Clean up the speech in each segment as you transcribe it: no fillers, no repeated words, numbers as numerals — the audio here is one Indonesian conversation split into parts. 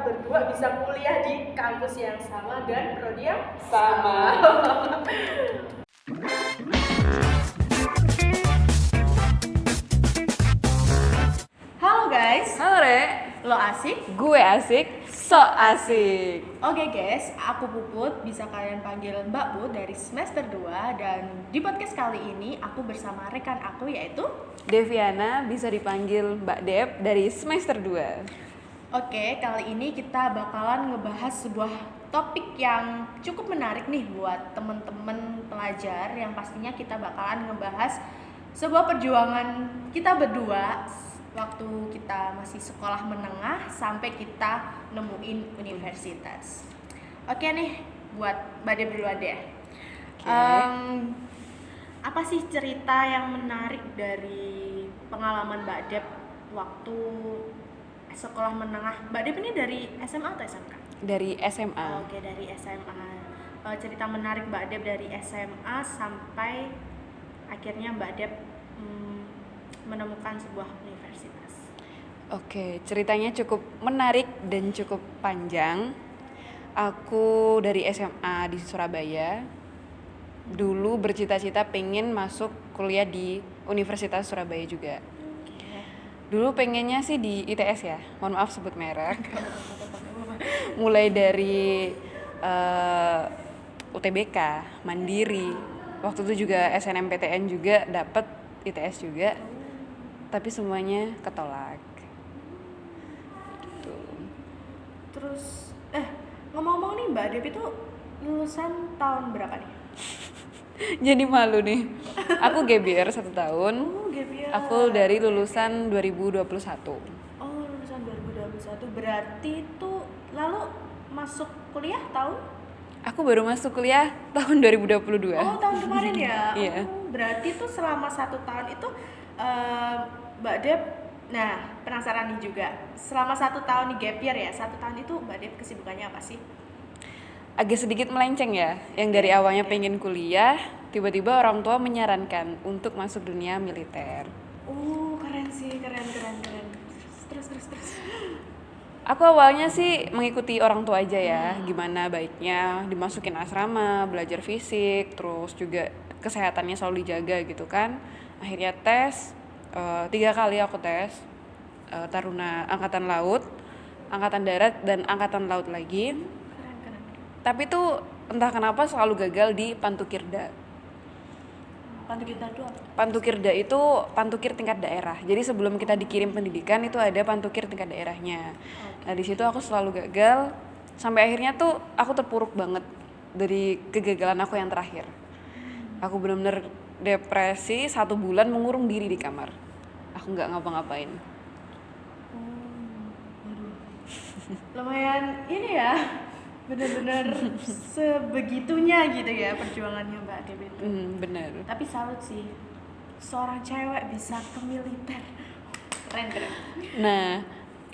kita berdua bisa kuliah di kampus yang sama dan prodi yang Sama. Halo guys, Halo Re, lo asik? gue asik, sok asik. Oke guys, aku Puput, bisa kalian panggil Mbak Put dari semester 2. Dan di podcast kali ini aku bersama rekan aku yaitu Deviana, bisa dipanggil Mbak Dep dari semester 2. Oke, kali ini kita bakalan ngebahas sebuah topik yang cukup menarik nih buat temen-temen pelajar. Yang pastinya kita bakalan ngebahas sebuah perjuangan kita berdua waktu kita masih sekolah menengah sampai kita nemuin universitas. Oke nih, buat Mbak Dep duluan deh. Apa sih cerita yang menarik dari pengalaman Mbak Dep waktu sekolah menengah? Mbak Dep ini dari SMA atau SMK? Dari SMA. Oke, dari SMA. Cerita menarik Mbak Dep dari SMA sampai akhirnya Mbak Dep menemukan sebuah universitas. Oke, ceritanya cukup menarik dan cukup panjang. Aku dari SMA di Surabaya. Dulu bercita-cita pengen masuk kuliah di Universitas Surabaya juga. Dulu pengennya sih di ITS ya, mohon maaf sebut merek. Mulai dari UTBK, Mandiri, waktu itu juga SNMPTN juga dapet ITS juga, tapi semuanya ketolak. Gitu. Terus, ngomong-ngomong nih Mbak Dep itu lulusan tahun berapa nih? Jadi malu nih. Aku GBR 1 tahun. Oh, GBR. Aku dari lulusan 2021. Oh, lulusan 2021. Berarti itu lalu masuk kuliah tahun? Aku baru masuk kuliah tahun 2022. Oh, tahun kemarin ya? Iya. Oh, berarti itu selama 1 tahun itu Mbak Dep, nah penasaran nih juga. Selama 1 tahun di gap year ya, 1 tahun itu Mbak Dep kesibukannya apa sih? Agak sedikit melenceng ya, yang dari awalnya pengen kuliah, tiba-tiba orang tua menyarankan untuk masuk dunia militer. Keren sih, keren. Terus. Aku awalnya sih mengikuti orang tua aja ya, gimana baiknya dimasukin asrama, belajar fisik, terus juga kesehatannya selalu dijaga gitu kan. Akhirnya tes, 3 kali aku tes, Taruna Angkatan Laut, Angkatan Darat, dan Angkatan Laut lagi. Keren. Tapi tuh entah kenapa selalu gagal di Pantukirda. Pantukirda itu apa? Pantukirda itu pantukir tingkat daerah. Jadi sebelum kita dikirim pendidikan itu ada pantukir tingkat daerahnya. Nah di situ aku selalu gagal. Sampai akhirnya tuh aku terpuruk banget dari kegagalan aku yang terakhir. Aku benar-benar depresi 1 bulan, mengurung diri di kamar. Aku nggak ngapa-ngapain. Lumayan ini ya, bener-bener sebegitunya gitu ya perjuangannya Mbak Dep itu. Bener. Tapi salut sih, seorang cewek bisa ke militer. Keren. Nah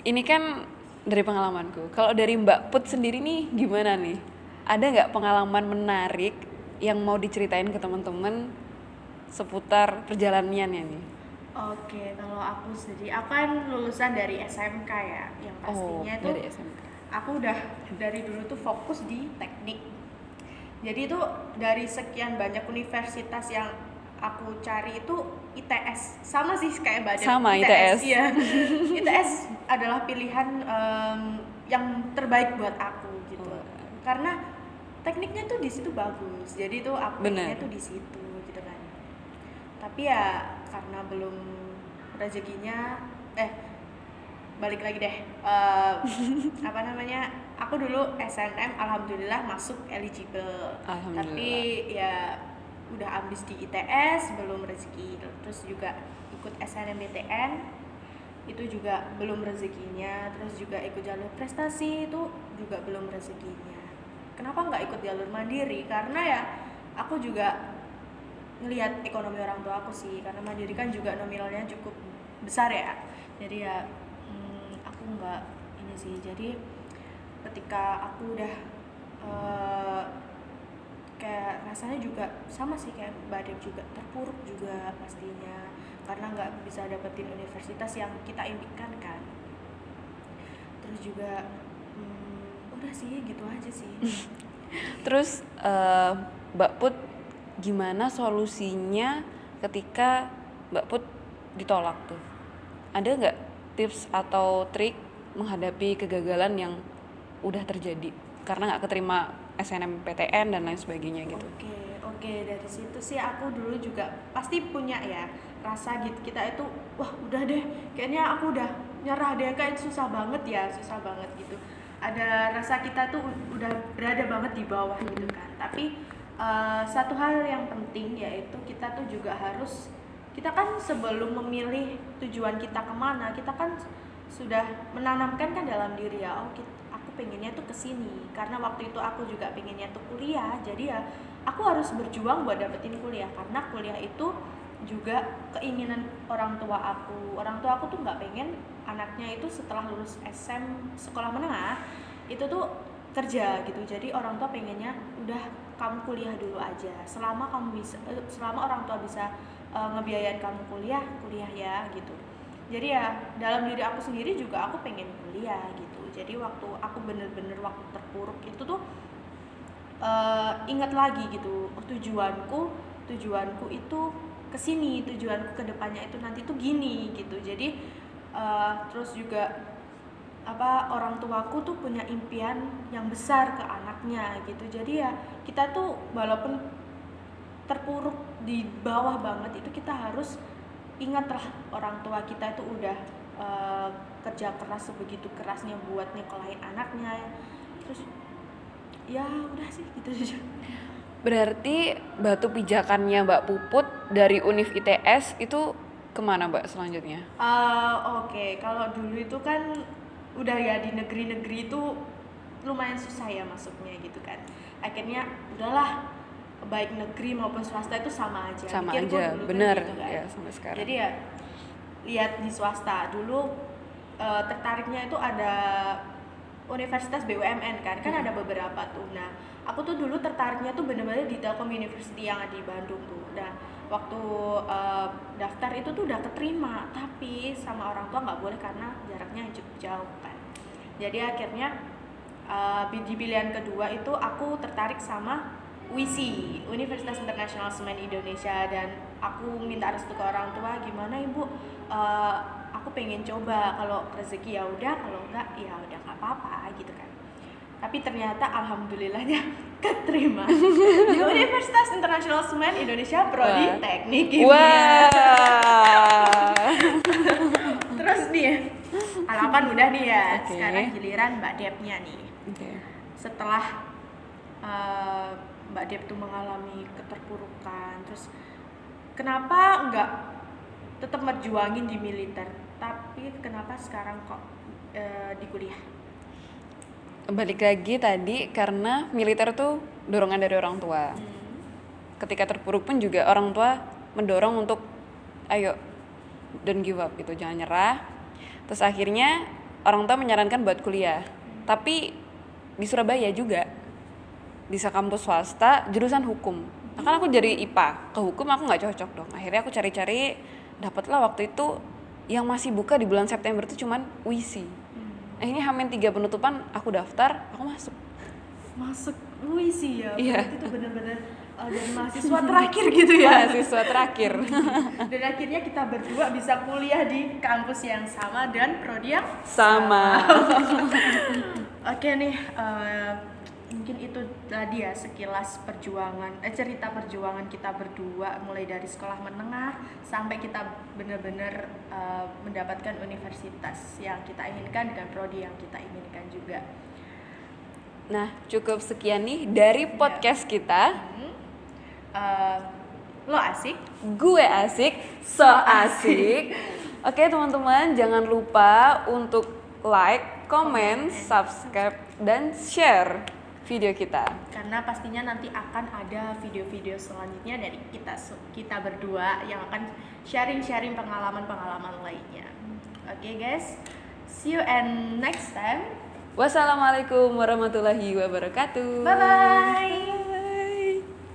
ini kan dari pengalamanku. Kalau dari Mbak Put sendiri nih gimana nih? Ada nggak pengalaman menarik yang mau diceritain ke teman-teman seputar perjalanannya nih? Oke, kalau aku sendiri, aku kan lulusan dari SMK ya, yang pastinya itu dari SMK. aku udah dari dulu tuh fokus di teknik. Jadi itu dari sekian banyak universitas yang aku cari itu ITS, sama sih kayak Mbak Dep. Sama, ITS. Iya. ITS adalah pilihan yang terbaik buat aku gitu. Karena tekniknya tuh di situ bagus. Jadi tuh aku pengennya tuh di situ gitu kan. Tapi ya karena belum rezekinya, balik lagi deh. Aku dulu SNM alhamdulillah masuk eligible. Tapi ya udah ambis di ITS belum rezeki. Terus juga ikut SNMPTN itu juga belum rezekinya. Terus juga ikut jalur prestasi itu juga belum rezekinya. Kenapa nggak ikut jalur mandiri? Karena ya aku juga ngelihat ekonomi orang tua aku sih, karena mandiri kan juga nominalnya cukup besar ya. Jadi ya aku nggak ini sih. Jadi ketika aku udah kayak rasanya juga sama sih kayak Mbak Dep juga, terpuruk juga pastinya karena nggak bisa dapetin universitas yang kita impikan kan. Terus juga udah sih gitu aja sih. Terus Mbak Put gimana solusinya ketika Mbak Put ditolak tuh? Ada nggak tips atau trik menghadapi kegagalan yang udah terjadi karena nggak keterima SNMPTN dan lain sebagainya gitu? Oke, dari situ sih aku dulu juga pasti punya ya rasa gitu, kita itu wah udah deh kayaknya aku udah nyerah deh, kayak susah banget gitu, ada rasa kita tuh udah berada banget di bawah gitu kan. Tapi satu hal yang penting yaitu kita tuh juga harus, kita kan sebelum memilih tujuan kita kemana, kita kan sudah menanamkan kan dalam diri ya, aku pengennya tuh kesini karena waktu itu aku juga pengennya tuh kuliah, jadi ya aku harus berjuang buat dapetin kuliah, karena kuliah itu juga keinginan orang tua aku tuh nggak pengen anaknya itu setelah lulus sekolah menengah itu tuh kerja gitu. Jadi orang tua pengennya udah kamu kuliah dulu aja, selama orang tua bisa ngebiayain kamu kuliah ya gitu. Jadi ya dalam diri aku sendiri juga aku pengen kuliah gitu. Jadi waktu aku bener-bener waktu terpuruk itu tuh ingat lagi gitu, tujuanku itu kesini, tujuanku kedepannya itu nanti tuh gini gitu. Jadi terus juga orang tuaku tuh punya impian yang besar ke anaknya gitu. Jadi ya kita tuh walaupun terpuruk di bawah banget itu kita harus ingatlah orang tua kita itu udah kerja keras sebegitu kerasnya buat nyekolahin anaknya. Terus ya udah sih gitu aja. Berarti batu pijakannya Mbak Puput dari Univ ITS itu kemana Mbak selanjutnya? Oke, kalau dulu itu kan udah ya di negeri-negeri itu lumayan susah ya masuknya gitu kan. Akhirnya udahlah, baik negeri maupun swasta itu sama aja. Sama Mikirku aja, dulu bener kan gitu kan. ya sampai sekarang. Jadi ya lihat di swasta dulu, tertariknya itu ada Universitas BUMN kan ada beberapa tuh. Nah, aku tuh dulu tertariknya tuh bener-bener di Telkom University yang ada di Bandung tuh. Nah, waktu daftar itu tuh udah keterima, tapi sama orang tua nggak boleh karena jaraknya cukup jauh kan. Jadi akhirnya di pilihan kedua itu aku tertarik sama UISI, Universitas Internasional Semen Indonesia, dan aku minta restu ke orang tua, gimana ibu, aku pengen coba, kalau rezeki ya udah, kalau enggak ya udah nggak apa-apa gitu kan. Tapi ternyata alhamdulillahnya keterima di Universitas Internasional Semen Indonesia, prodi Teknik Kimia. Terus nih halaman udah nih ya. Sekarang giliran Mbak Depnya nih. Setelah Mbak Dep tuh mengalami keterpurukan, terus kenapa enggak tetap merjuangin di militer, tapi kenapa sekarang kok di kuliah? Balik lagi tadi, karena militer tuh dorongan dari orang tua. Ketika terpuruk pun juga orang tua mendorong untuk ayo don't give up gitu, jangan nyerah. Terus akhirnya orang tua menyarankan buat kuliah, tapi di Surabaya juga, di kampus swasta jurusan hukum. Nah, kan aku dari IPA ke hukum aku nggak cocok dong. Akhirnya aku cari-cari, dapatlah waktu itu yang masih buka di bulan September itu cuman UISI. Akhirnya H-3 penutupan aku daftar, aku masuk UISI ya. Iya. Itu benar-benar dari mahasiswa terakhir gitu ya. Mahasiswa terakhir. Dan akhirnya kita berdua bisa kuliah di kampus yang sama dan prodi yang sama. Oke nih, mungkin itu tadi ya sekilas cerita perjuangan kita berdua, mulai dari sekolah menengah sampai kita benar-benar mendapatkan universitas yang kita inginkan dengan prodi yang kita inginkan juga. Nah, cukup sekian nih dari podcast kita. Lo asik, gue asik, so asik. Oke teman-teman, jangan lupa untuk like, comment, subscribe, dan share video kita. Karena pastinya nanti akan ada video-video selanjutnya dari kita berdua yang akan sharing-sharing pengalaman-pengalaman lainnya. Oke guys, see you and next time. Wassalamualaikum warahmatullahi wabarakatuh. Bye-bye.